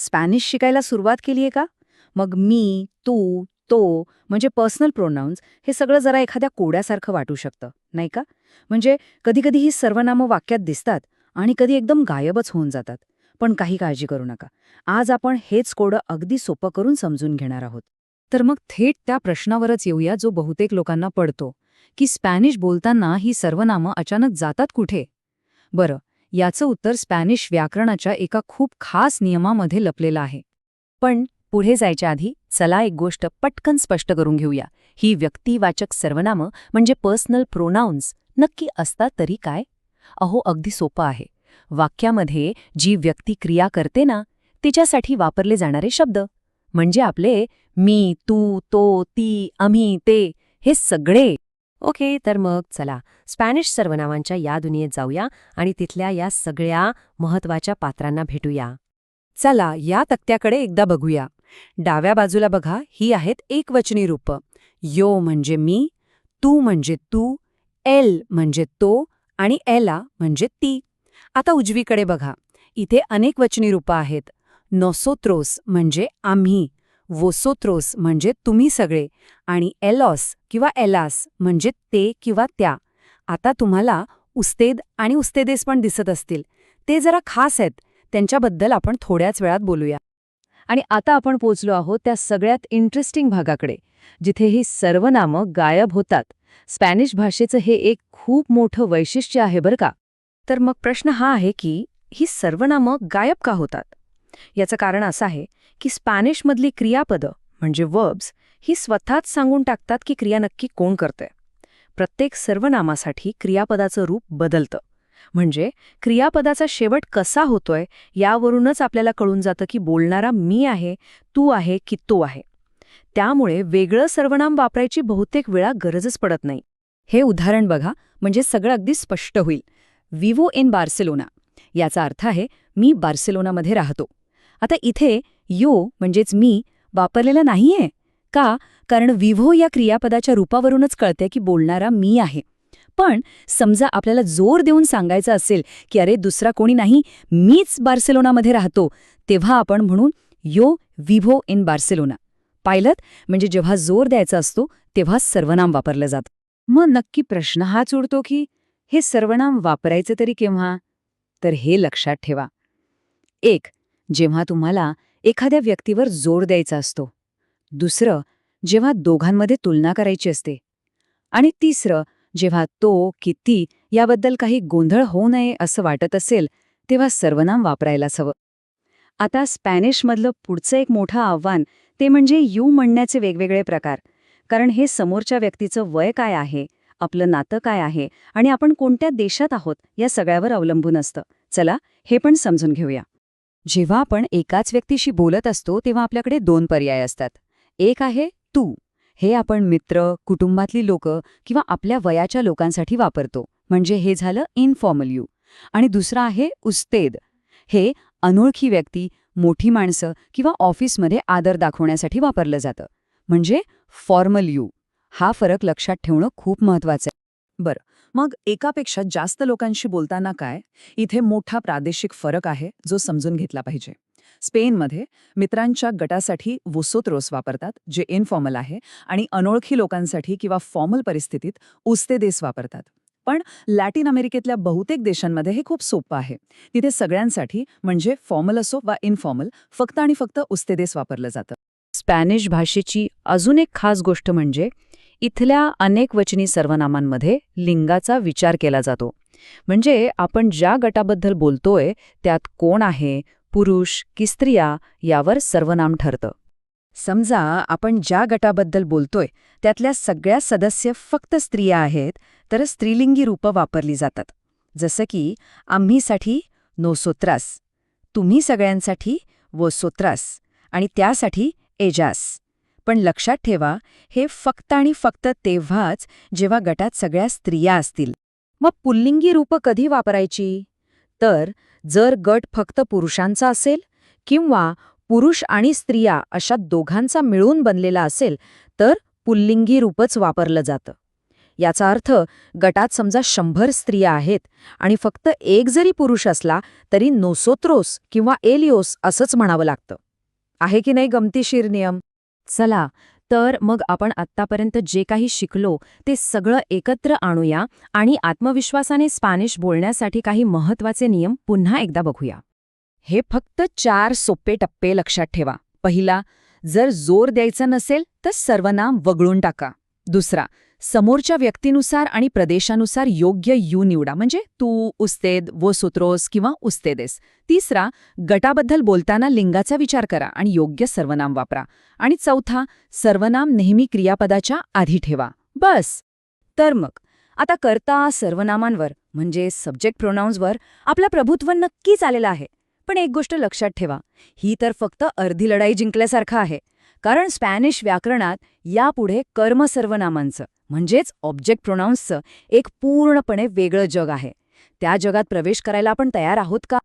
Spanish शिकायला सुरुवात केली आहे का? मग मी, तू, तो म्हणजे पर्सनल प्रोनाउन्स हे सगळं जरा एखाद्या कोड्यासारखं वाटू शकतं, नाही का? म्हणजे कधी-कधी ही सर्वनामं वाक्यात दिसतात आणि कधी एकदम गायबच होऊन जातात. पण काही काळजी करू नका. आज आपण हेच कोडं अगदी सोपं करून समजून घेणार आहोत. तर मग थेट त्या प्रश्नावरच येऊया जो बहुतेक लोकांना पडतो, की स्पॅनिश बोलताना ही सर्वनामं अचानक जातात कुठे? बरं, याचं उत्तर स्पॅनिश व्याकरणाच्या एका खूप खास नियमामध्ये लपलेलं आहे. पण पुढे जायच्या आधी चला एक गोष्ट पटकन स्पष्ट करून घेऊया. ही व्यक्तिवाचक सर्वनामं म्हणजे पर्सनल प्रोनाउन्स नक्की असतात तरी काय? अहो, अगदी सोपं आहे. वाक्यामध्ये जी व्यक्ती क्रिया करते ना, तिच्यासाठी वापरले जाणारे शब्द म्हणजे आपले मी, तू, तो, ती, आम्ही, ते हे सगळे. ओके, तर मग चला स्पॅनिश सर्वनामांच्या या दुनियेत जाऊया आणि तिथल्या या सगळ्या महत्वाच्या पात्रांना भेटूया. चला या तक्त्याकडे एकदा बघूया. डाव्या बाजूला बघा, ही आहेत एकवचनी रूपं. यो म्हणजे मी, तू म्हणजे तू, एल म्हणजे तो आणि एला म्हणजे ती. आता उजवीकडे बघा, इथे अनेकवचनी रूपं आहेत. नोसोत्रोस म्हणजे आम्ही, वोसोत्रोस म्हणजे तुम्ही सगळे आणि एलॉस किंवा एलास म्हणजे ते किंवा त्या. आता तुम्हाला उस्तेद आणि उस्तेदेस पण दिसत असतील. ते जरा खास आहेत. त्यांच्याबद्दल आपण थोड्याच वेळात बोलूया. आणि आता आपण पोचलो आहोत त्या सगळ्यात इंटरेस्टिंग भागाकडे, जिथे ही सर्वनामं गायब होतात. स्पॅनिश भाषेचं हे एक खूप मोठं वैशिष्ट्य आहे बरं का. तर मग प्रश्न हा आहे की ही सर्वनामं गायब का होतात? याचं कारण असं आहे की स्पॅनिशमधली क्रियापदं म्हणजे वर्ब्स ही स्वतःच सांगून टाकतात की क्रिया नक्की कोण करतंय. प्रत्येक सर्वनामासाठी क्रियापदाचं रूप बदलतं. म्हणजे क्रियापदाचा शेवट कसा होतोय यावरूनच आपल्याला कळून जातं की बोलणारा मी आहे, तू आहे की तो आहे. त्यामुळे वेगळं सर्वनाम वापरायची बहुतेक वेळा गरजच पडत नाही. हे उदाहरण बघा, म्हणजे सगळं अगदी स्पष्ट होईल. विवो इन बार्सेलोना याचा अर्थ आहे मी बार्सेलोनामध्ये राहतो. आता इथे यो म्हणजेच मी वापरलेला नाहीये का? कारण विव्हो या क्रियापदाच्या रूपावरूनच कळते की बोलणारा मी आहे. पण समजा आपल्याला जोर देऊन सांगायचं असेल की अरे दुसरा कोणी नाही, मीच बार्सेलोनामध्ये राहतो, तेव्हा आपण म्हणू यो विव्हो इन बार्सेलोना. पायलट म्हणजे जेव्हा जोर द्यायचा असतो तेव्हा सर्वनाम वापरलं जातं. मग नक्की प्रश्न हाच उरतो की हे सर्वनाम वापरायचे तरी केव्हा? तर हे लक्षात ठेवा. 1. जेव्हा तुम्हाला एखाद्या व्यक्तीवर जोर द्यायचा असतो. दुसरं, जेव्हा दोघांमध्ये तुलना करायची असते. आणि तिसरं, जेव्हा तो की ती याबद्दल काही गोंधळ होऊ नये असं वाटत असेल, तेव्हा सर्वनाम वापरायलाच हवं. आता स्पॅनिशमधलं पुढचं एक मोठं आव्हान ते म्हणजे यू म्हणण्याचे वेगवेगळे प्रकार. कारण हे समोरच्या व्यक्तीचं वय काय आहे, आपलं नातं काय आहे आणि आपण कोणत्या देशात आहोत या सगळ्यावर अवलंबून असतं. चला, हे पण समजून घेऊया. जेव्हा आपण एकाच व्यक्तीशी बोलत असतो तेव्हा आपल्याकडे 2 पर्याय असतात. एक आहे तू. हे आपण मित्र, कुटुंबातली लोकं किंवा आपल्या वयाच्या लोकांसाठी वापरतो. म्हणजे हे झालं इनफॉर्मल यू. आणि दुसरं आहे उस्तेद. हे अनोळखी व्यक्ती, मोठी माणसं किंवा ऑफिसमध्ये आदर दाखवण्यासाठी वापरलं जातं. म्हणजे फॉर्मल यू. हा फरक लक्षात ठेवणं खूप महत्वाचं आहे. बरं, मग एकापेक्षा जास्त लोकांशी बोलताना काय? इथे मोठा प्रादेशिक फरक आहे जो समजून घेतला पाहिजे. स्पेनमध्ये मित्रांच्या गटासाठी वोसोत्रोस वापरतात, जे इनफॉर्मल आहे, आणि अनोळखी लोकांसाठी किंवा फॉर्मल परिस्थितीत उस्तेदेस वापरतात. पण लॅटिन अमेरिकेतल्या बहुतेक देशांमध्ये हे खूप सोपं आहे. तिथे सगळ्यांसाठी म्हणजे फॉर्मल असो वा इनफॉर्मल फक्त आणि फक्त उस्तेदेस वापरलं जातं. स्पॅनिश भाषेची अजून एक खास गोष्ट म्हणजे इथल्या अनेक वचनी सर्वनामांमध्ये लिंगाचा विचार केला जातो. म्हणजे आपण ज्या गटाबद्दल बोलतोय त्यात कोण आहे, पुरुष की स्त्रिया यावर सर्वनाम ठरतं. समजा आपण ज्या गटाबद्दल बोलतोय त्यातल्या सगळ्या सदस्य फक्त स्त्रिया आहेत, तर स्त्रीलिंगी रूपं वापरली जातात. जसं की आम्हीसाठी नोसोत्रास, तुम्ही सगळ्यांसाठी वोसोत्रास आणि त्यासाठी एजास. पण लक्षात ठेवा, हे फक्त आणि फक्त तेव्हाच जेव्हा गटात सगळ्या स्त्रिया असतील. मग पुल्लिंगी रूपं कधी वापरायची? तर जर गट फक्त पुरुषांचा असेल किंवा पुरुष आणि स्त्रिया अशा दोघांचा मिळून बनलेला असेल तर पुल्लिंगी रूपच वापरलं जातं. याचा अर्थ गटात समजा 100 स्त्रिया आहेत आणि फक्त एक जरी पुरुष असला तरी नोसोत्रोस किंवा एलिओस असंच म्हणावं लागतं. आहे की नाही गमतीशीर नियम? चला तर मग आपण आत्तापर्यंत जे काही शिकलो ते सगळं एकत्र आणूया आणि आत्मविश्वासाने स्पॅनिश बोलण्यासाठी काही महत्त्वाचे नियम पुन्हा एकदा बघूया. हे फक्त 4 सोपे टप्पे लक्षात ठेवा. पहिला, जर जोर द्यायचा नसेल तर सर्वनाम वगळून टाका. दुसरा, समोरच्या व्यक्तीनुसार आणि प्रदेशानुसार योग्य यू निवडा, म्हणजे तू, उस्तेद, वोसोत्रोस किंवा उस्तेदेस. तिसरा, गटाबद्दल बोलताना लिंगाचा विचार करा आणि योग्य सर्वनाम वापरा. आणि चौथा, सर्वनाम नेहमी क्रियापदाच्या आधी ठेवा. बस. तर मग आता कर्ता सर्वनामांवर म्हणजे सब्जेक्ट प्रोनाउन्सवर आपलं प्रभुत्व नक्कीच आलेलं आहे. पण एक गोष्ट लक्षात ठेवा, ही तर फक्त अर्धी लढाई जिंकल्यासारखं आहे. कारण स्पॅनिश व्याकरणात यापुढे कर्म सर्वनामांचं म्हणजेच ऑब्जेक्ट प्रोनाउन्सचं एक पूर्णपणे वेगळं जग आहे. त्या जगात प्रवेश करायला आपण तयार आहोत का?